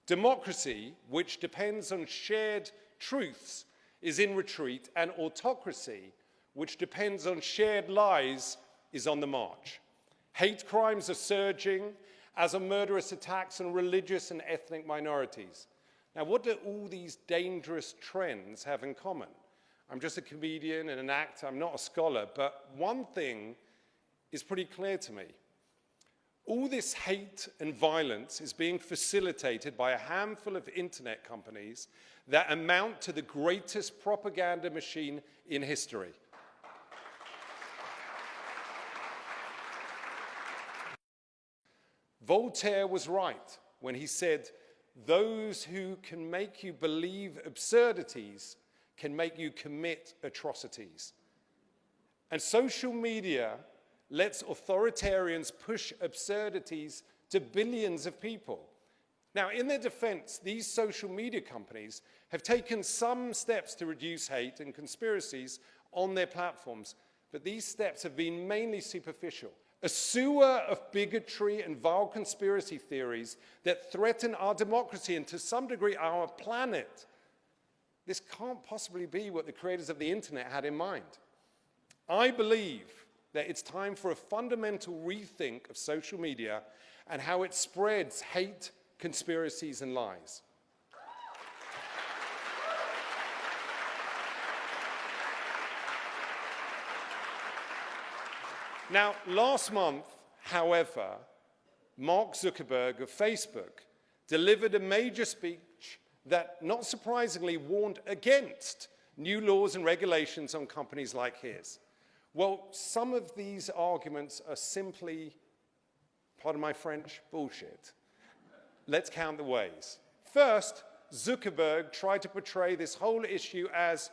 Democracy, which depends on shared truths, is in retreat, and autocracy, which depends on shared lies, is on the march. Hate crimes are surging, as are murderous attacks on religious and ethnic minorities. Now, what do all these dangerous trends have in common? I'm just a comedian and an actor, I'm not a scholar, but one thing is pretty clear to me. All this hate and violence is being facilitated by a handful of internet companies that amount to the greatest propaganda machine in history. Voltaire was right when he said, "Those who can make you believe absurdities can make you commit atrocities." And social media lets authoritarians push absurdities to billions of people. Now, in their defense, these social media companies have taken some steps to reduce hate and conspiracies on their platforms, but these steps have been mainly superficial. A sewer of bigotry and vile conspiracy theories that threaten our democracy and to some degree our planet. This can't possibly be what the creators of the internet had in mind. I believe that it's time for a fundamental rethink of social media and how it spreads hate, conspiracies, and lies. Now, last month, however, Mark Zuckerberg of Facebook delivered a major speech that, not surprisingly, warned against new laws and regulations on companies like his. Well, some of these arguments are simply, pardon my French, bullshit. Let's count the ways. First, Zuckerberg tried to portray this whole issue as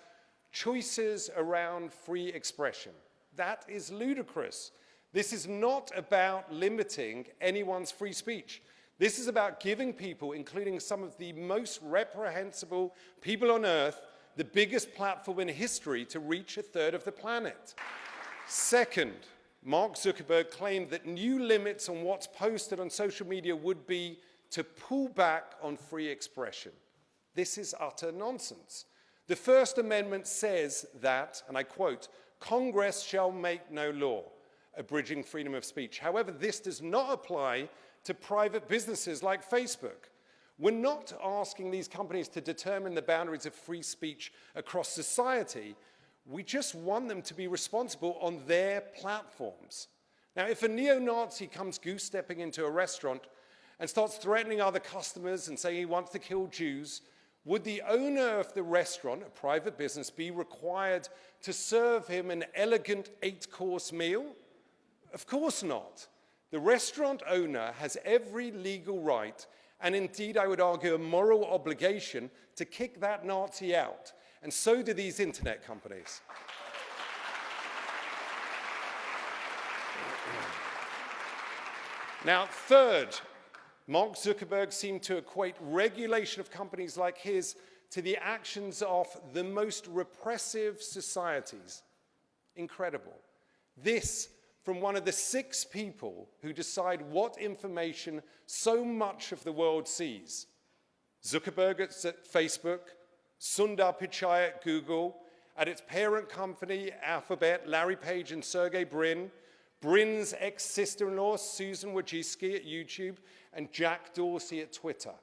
choices around free expression. That is ludicrous. This is not about limiting anyone's free speech. This is about giving people, including some of the most reprehensible people on earth, the biggest platform in history to reach a third of the planet. Second, Mark Zuckerberg claimed that new limits on what's posted on social media would be to pull back on free expression. This is utter nonsense. The First Amendment says that, and I quote, "Congress shall make no law abridging freedom of speech." However, this does not apply to private businesses like Facebook. We're not asking these companies to determine the boundaries of free speech across society. We just want them to be responsible on their platforms. Now, if a neo-Nazi comes goose-stepping into a restaurant and starts threatening other customers and saying he wants to kill Jews, would the owner of the restaurant, a private business, be required to serve him an elegant 8-course meal? Of course not. The restaurant owner has every legal right, and indeed, I would argue, a moral obligation to kick that Nazi out. And so do these internet companies. Now, third, Mark Zuckerberg seemed to equate regulation of companies like his to the actions of the most repressive societies. Incredible. This from one of the 6 people who decide what information so much of the world sees. Zuckerberg at Facebook, Sundar Pichai at Google, at its parent company, Alphabet, Larry Page and Sergey Brin, Brin's ex-sister-in-law, Susan Wojcicki at YouTube, and Jack Dorsey at Twitter.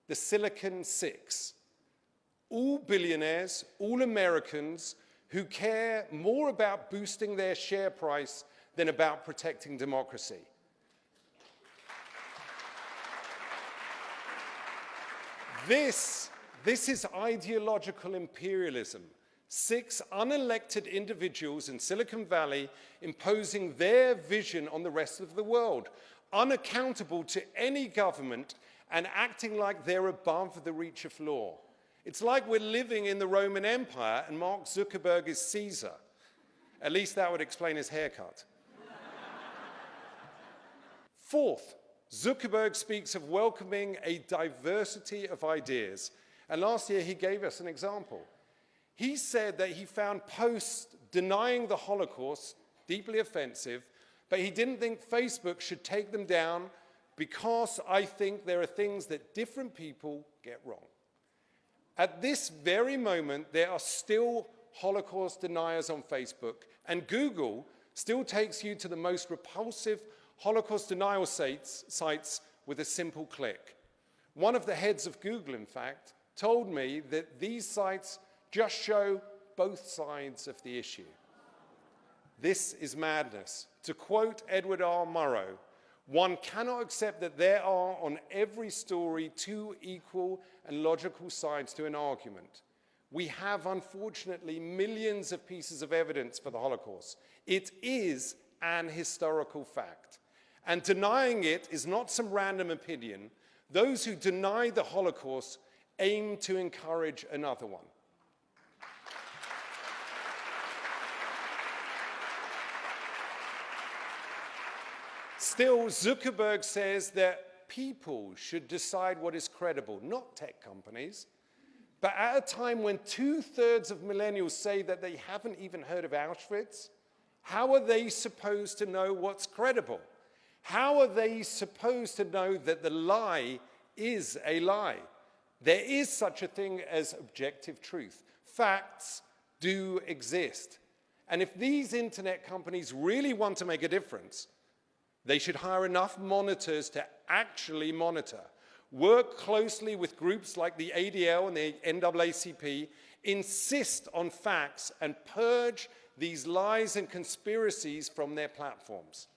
The Silicon Six. All billionaires, all Americans who care more about boosting their share price than about protecting democracy. This is ideological imperialism. 6 unelected individuals in Silicon Valley imposing their vision on the rest of the world, unaccountable to any government and acting like they're above the reach of law. It's like we're living in the Roman Empire and Mark Zuckerberg is Caesar. At least that would explain his haircut. Fourth, Zuckerberg speaks of welcoming a diversity of ideas. And last year he gave us an example. He said that he found posts denying the Holocaust deeply offensive, but he didn't think Facebook should take them down because I think there are things that different people get wrong. At this very moment, there are still Holocaust deniers on Facebook, and Google still takes you to the most repulsive Holocaust denial sites with a simple click. One of the heads of Google, in fact, told me that these sites just show both sides of the issue. This is madness. To quote Edward R. Murrow, one cannot accept that there are on every story two equal and logical sides to an argument. We have, unfortunately, millions of pieces of evidence for the Holocaust. It is an historical fact. And denying it is not some random opinion. Those who deny the Holocaust aim to encourage another one. Still, Zuckerberg says that people should decide what is credible, not tech companies. But at a time when 2/3 of millennials say that they haven't even heard of Auschwitz, how are they supposed to know what's credible? How are they supposed to know that the lie is a lie? There is such a thing as objective truth. Facts do exist. And if these internet companies really want to make a difference, they should hire enough monitors to actually monitor, work closely with groups like the ADL and the NAACP, insist on facts, and purge these lies and conspiracies from their platforms.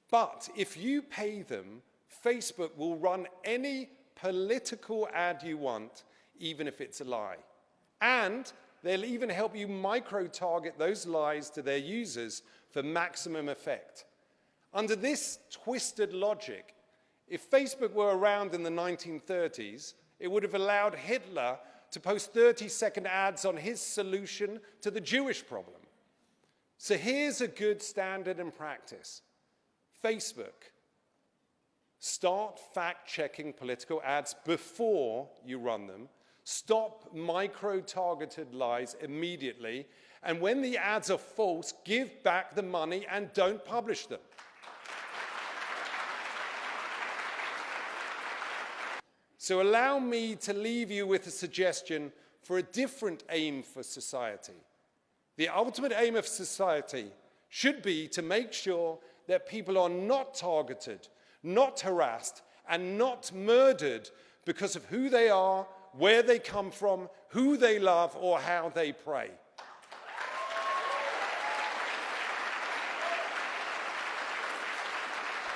But if you pay them, Facebook will run any political ad you want, even if it's a lie. And they'll even help you micro-target those lies to their users for maximum effect. Under this twisted logic, if Facebook were around in the 1930s, it would have allowed Hitler to post 30-second ads on his solution to the Jewish problem. So here's a good standard and practice. Facebook, start fact-checking political ads before you run them. Stop micro-targeted lies immediately. And when the ads are false, give back the money and don't publish them. So allow me to leave you with a suggestion for a different aim for society. The ultimate aim of society should be to make sure that people are not targeted, not harassed, and not murdered because of who they are, where they come from, who they love, or how they pray.